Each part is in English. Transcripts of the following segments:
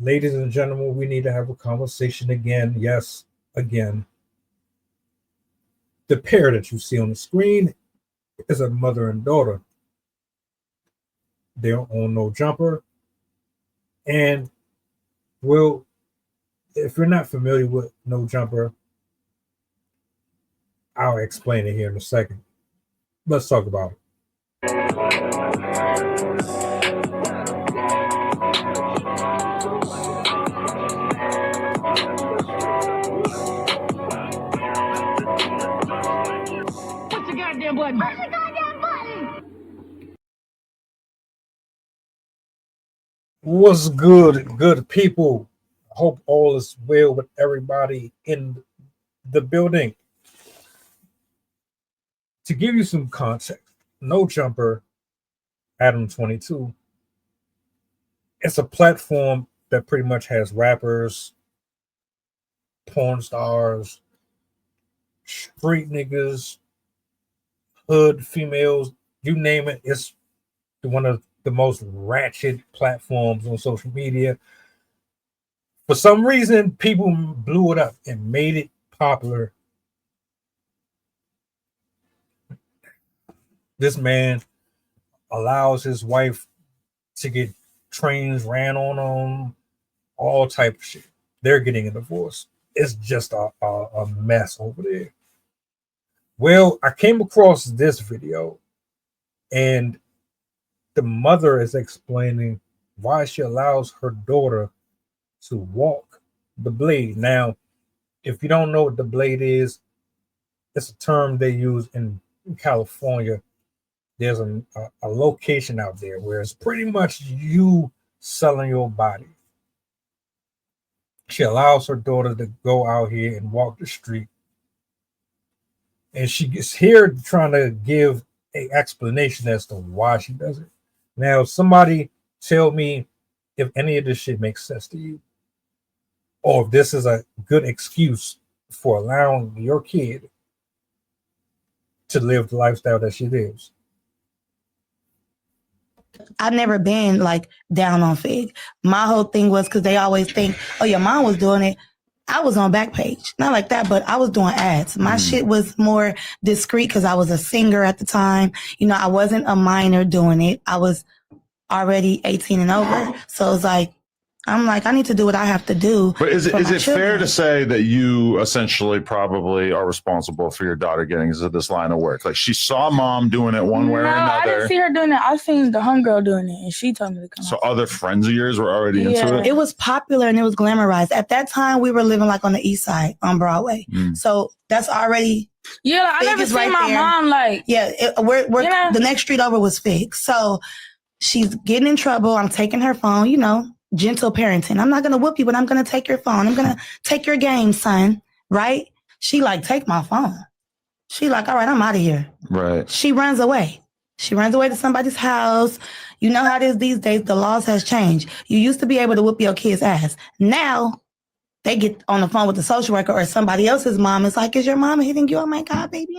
Ladies and gentlemen, we need to have a conversation again. Yes, again. The pair that you see on the screen is a mother and daughter. They don't own no jumper. And, well, if you're not familiar with no jumper, I'll explain it here in a second. Let's talk about it. Push the goddamn button. Push the goddamn button. What's good people? I hope all is well with everybody in the building. To give you some context, No Jumper, Adam 22, it's a platform that pretty much has rappers, porn stars, street niggas, hood females, you name it. It's one of the most ratchet platforms on social media. For some reason, people blew it up and made it popular. This man allows his wife to get trains ran on them, all type of shit. They're getting a divorce. It's just a mess over there. Well, I came across this video, and the mother is explaining why she allows her daughter to walk the blade. Now, if you don't know what the blade is, it's a term they use in California. There's a location out there where it's pretty much you selling your body. She allows her daughter to go out here and walk the street. And she gets here trying to give an explanation as to why she does it. Now, somebody tell me if any of this shit makes sense to you, or if this is a good excuse for allowing your kid to live the lifestyle that she lives. I've never been like down on Fig. My whole thing was because they always think, oh, your mom was doing it. I was on Backpage. Not like that, but I was doing ads. My shit was more discreet because I was a singer at the time. You know, I wasn't a minor doing it. I was already 18 and over. So it's like, I'm like, I need to do what I have to do. But is it children. fair to say that you essentially probably are responsible for your daughter getting into this line of work? Like she saw mom doing it one way or another. I didn't see her doing it. I seen the homegirl doing it, and she told me to come. So other friends of yours were already into it? It was popular and it was glamorized. At that time, we were living like on the east side on Broadway. So that's already... Yeah, like, I never seen right my there. mom like... Yeah, the next street over was Fig. So she's getting in trouble. I'm taking her phone, you know. Gentle parenting. I'm not going to whoop you, but I'm going to take your phone. I'm going to take your game, son. Right? She like, take my phone. She like, all right, I'm out of here. Right. She runs away. She runs away to somebody's house. You know how it is these days. The laws has changed. You used to be able to whoop your kid's ass. Now they get on the phone with the social worker or somebody else's mom. It's like, is your mama hitting you? Oh my God, baby.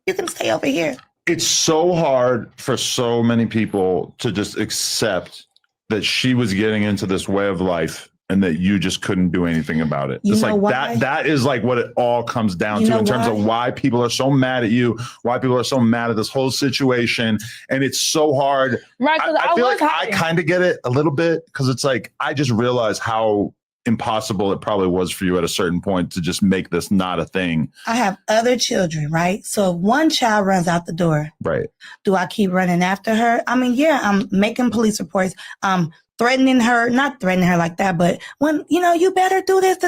You can stay over here. It's so hard for so many people to just accept that she was getting into this way of life and that you just couldn't do anything about it. You It's know like why? that is like what it all comes down You to know in terms why? of why people are so mad at you, why people are so mad at this whole situation. And it's so hard. Right, because I feel like I hiding. kind of get it a little bit because it's like, I just realized how impossible it probably was for you at a certain point to just make this not a thing. I have other children, right? So if one child runs out the door, right? Do I keep running after her? I mean, yeah, I'm making police reports. Threatening her, not threatening her like that, but when, you know, you better do this,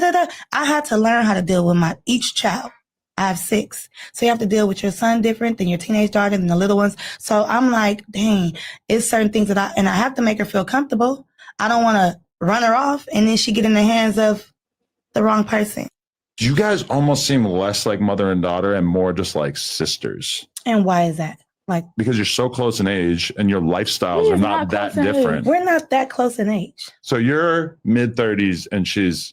I had to learn how to deal with each child. I have 6. So you have to deal with your son different than your teenage daughter and the little ones. So I'm like, dang, it's certain things that I have to make her feel comfortable. I don't want to run her off and then she get in the hands of the wrong person. You guys almost seem less like mother and daughter and more just like sisters. And why is that? Like, because you're so close in age and your lifestyles are not that different. We're not that close in age. So you're mid-30s and she's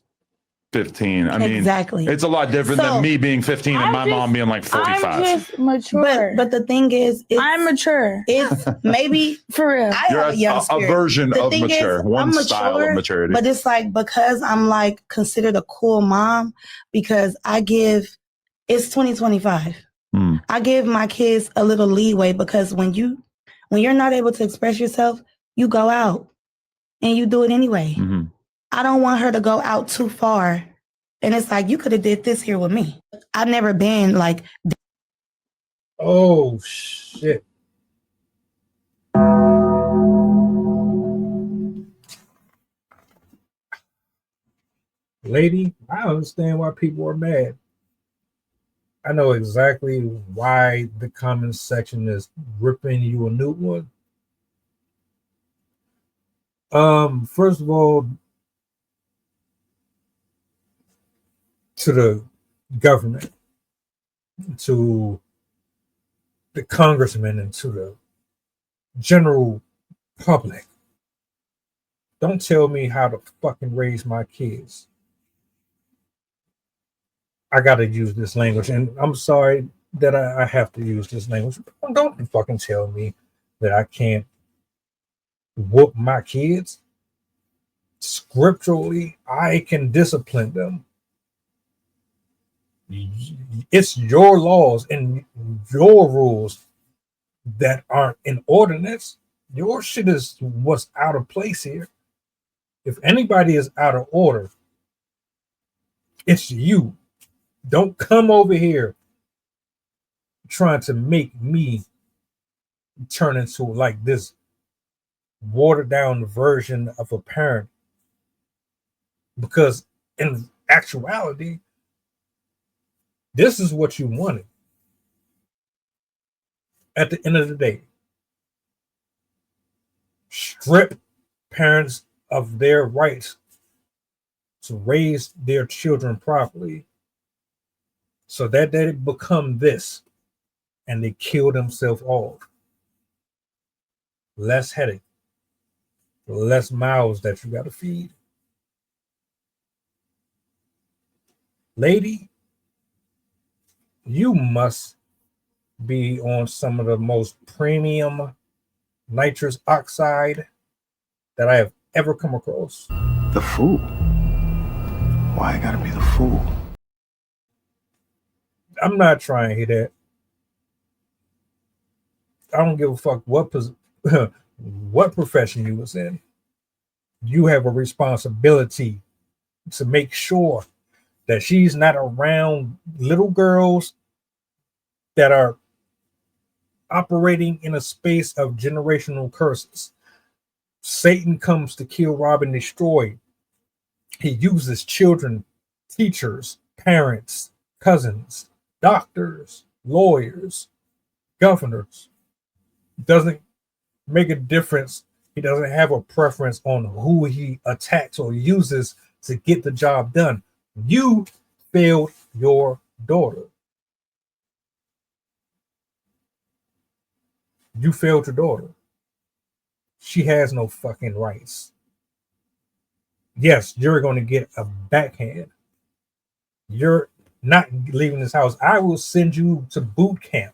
15. I mean, Exactly. it's a lot different So, than me being 15 and I'm my just- mom being like 45. I'm just mature. But the thing is, I'm mature. it's maybe For real. I You're have a young a spirit. version The of thing mature, is, one I'm style of mature, maturity. but it's like because I'm like considered a cool mom because it's 2025. I give my kids a little leeway because when you're not able to express yourself, you go out and you do it anyway. Mm-hmm. I don't want her to go out too far. And it's like, you could have did this here with me. I've never been like, Oh shit. Lady, I understand why people are mad. I know exactly why the comment section is ripping you a new one. First of all, to the government, to the congressmen, and to the general public, don't tell me how to fucking raise my kids. I gotta use this language, and I'm sorry that I have to use this language. Don't fucking tell me that I can't whoop my kids. Scripturally, I can discipline them. It's your laws and your rules that aren't in ordinance. Your shit is what's out of place here. If anybody is out of order, it's you. Don't come over here trying to make me turn into like this watered down version of a parent, because in actuality, this is what you wanted. At the end of the day, strip parents of their rights to raise their children properly so that they become this and they kill themselves off. Less headache, less mouths that you got to feed. Lady, you must be on some of the most premium nitrous oxide that I have ever come across. The fool? Why I gotta be the fool? I'm not trying to hear that. I don't give a fuck what what profession you was in. You have a responsibility to make sure that she's not around little girls that are operating in a space of generational curses. Satan comes to kill, rob, and destroy. He uses children, teachers, parents, cousins, doctors, lawyers, governors. Doesn't make a difference. He doesn't have a preference on who he attacks or uses to get the job done. You failed your daughter. You failed your daughter. She has no fucking rights. Yes, you're going to get a backhand. You're not leaving this house. I will send you to boot camp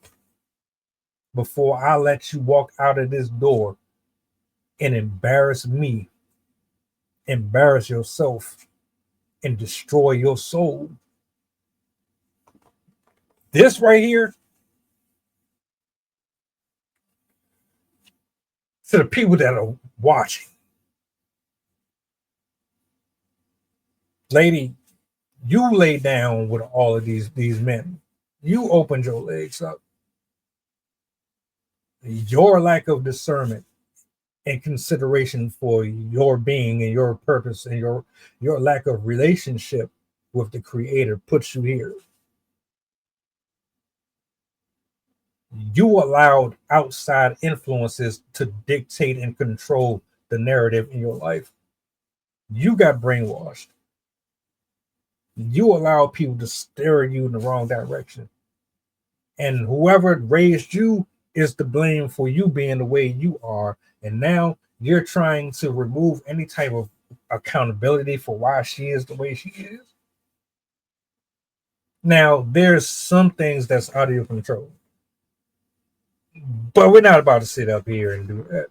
before I let you walk out of this door and embarrass me, embarrass yourself, and destroy your soul. This right here, to the people that are watching, lady, you lay down with all of these men. You opened your legs up. Your lack of discernment and consideration for your being and your purpose and your lack of relationship with the Creator puts you here. You allowed outside influences to dictate and control the narrative in your life. You got brainwashed. You allow people to steer you in the wrong direction. And whoever raised you is to blame for you being the way you are. And now you're trying to remove any type of accountability for why she is the way she is. Now, there's some things that's out of your control, but we're not about to sit up here and do that.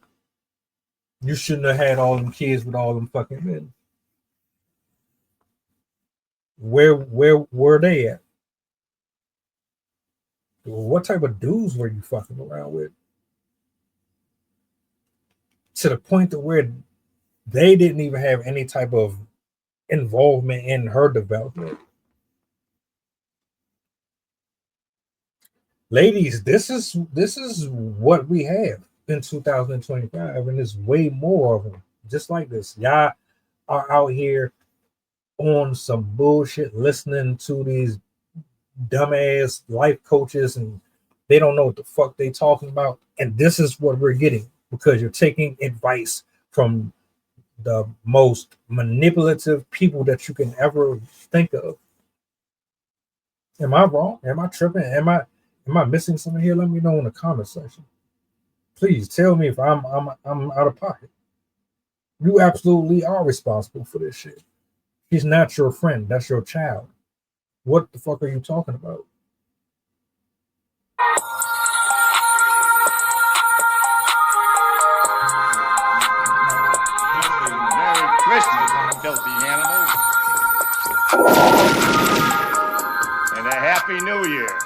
You shouldn't have had all them kids with all them fucking men. Where were they at? What type of dudes were you fucking around with? To the point to where they didn't even have any type of involvement in her development. Ladies, this is what we have in 2025, and there's way more of them just like this. Y'all are out here on some bullshit, listening to these dumbass life coaches, and they don't know what the fuck they talking about. And this is what we're getting because you're taking advice from the most manipulative people that you can ever think of. Am I wrong? Am I tripping? Am I missing something here? Let me know in the comment section. Please tell me if I'm out of pocket. You absolutely are responsible for this shit. She's not your friend. That's your child. What the fuck are you talking about? Merry Christmas, filthy animals. And a Happy New Year.